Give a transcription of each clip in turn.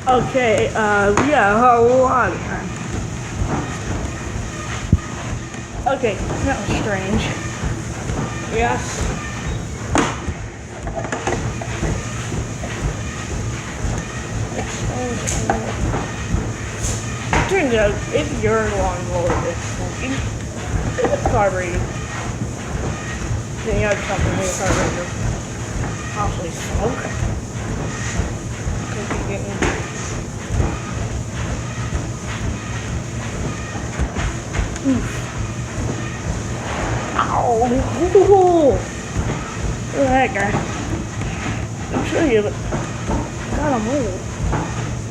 Okay, we got a whole lot of time. Okay, that was strange. Yes. Turns out, if your lawnmower is smoking, it's carbureted. Then you have something with a carburetor. Possibly smoke. Could be getting... Oof. Ow! Look at that guy. I'm sure you got a mole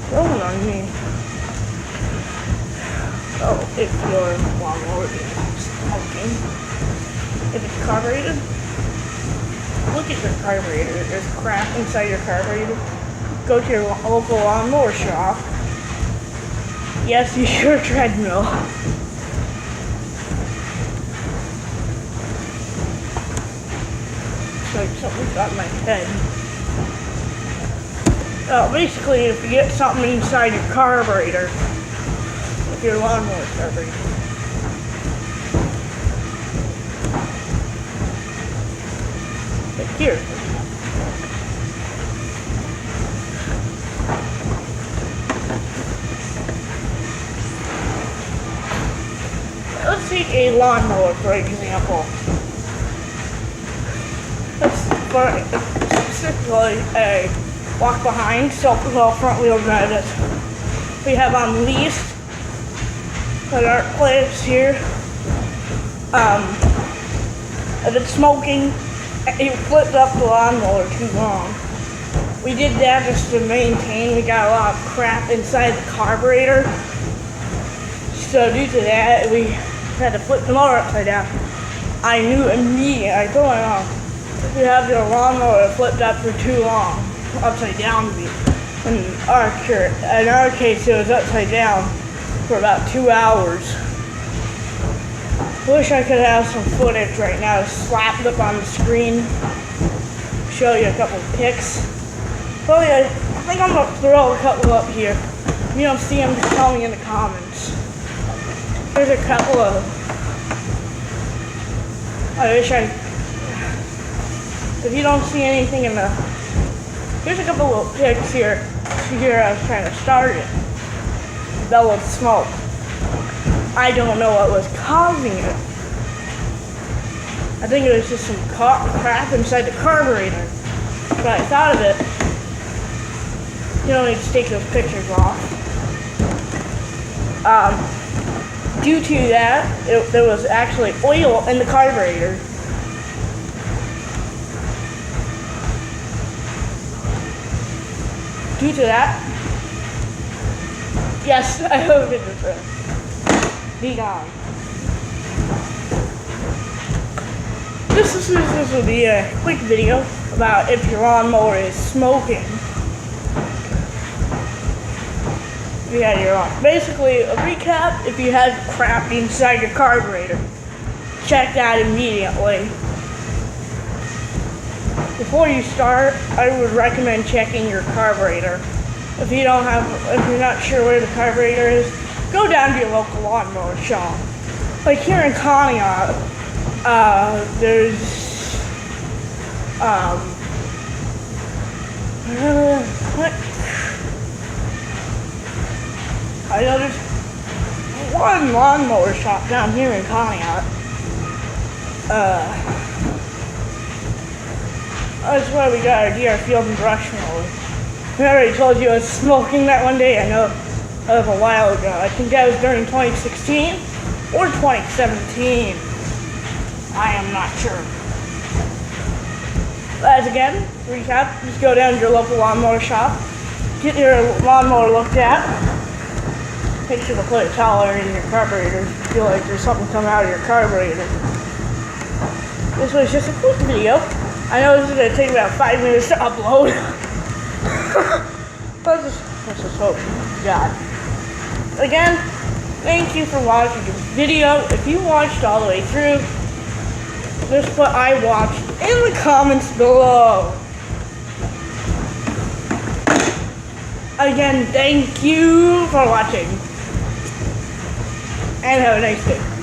growing on me. Oh, if your lawnmower is smoking, if it's carbureted, look at your carburetor. There's crap inside your carburetor. Go to your local lawnmower shop. Yes, use your treadmill. It's like something got in my head. Basically, if you get something inside your carburetor, if your lawnmower is carbureted, like here. Let's take a lawnmower, for example. Specifically a walk behind, self-propelled front wheel drive that we have on lease at our place here. If it's smoking, you flipped up the lawnmower too long. We did that just to maintain. We got a lot of crap inside the carburetor. So due to that, we had to flip the motor upside down. I knew immediately. I told my mom, if you have your lawnmower flipped up for too long, upside down, in our case, it was upside down for about 2 hours. Wish I could have some footage right now to slap it up on the screen, show you a couple of pics. Well, yeah, I think I'm gonna throw a couple up here. If you don't see them, just tell me in the comments. Here's a couple of, if you don't see anything in the, here's a couple of pics here. Here I was trying to start it. Bellowed smoke. I don't know what was causing it. I think it was just some crap inside the carburetor. But I thought of it. You don't need to take those pictures off. Due to that, there was actually oil in the carburetor. Due to that, yes, I hope it is be gone. This will be a quick video about if your lawnmower is smoking. Yeah, you're on. Basically, a recap: if you have crap inside your carburetor, check that immediately. Before you start, I would recommend checking your carburetor. If you're not sure where the carburetor is, go down to your local lawnmower shop. Like here in Conneaut, there's I know there's one lawnmower shop down here in Conneaut. That's why we got our DR Field and Brush mower. I already told you I was smoking that one day. I know that was a while ago. I think that was during 2016 or 2017. I am not sure. As again, recap, just go down to your local lawnmower shop, get your lawnmower looked at, make sure to put a towel in your carburetor if you feel like there's something coming out of your carburetor. This was just a quick video. I know this is going to take about 5 minutes to upload. Let's just hope God. Again, thank you for watching this video. If you watched all the way through, just put I watched in the comments below. Again, thank you for watching. And have a nice day.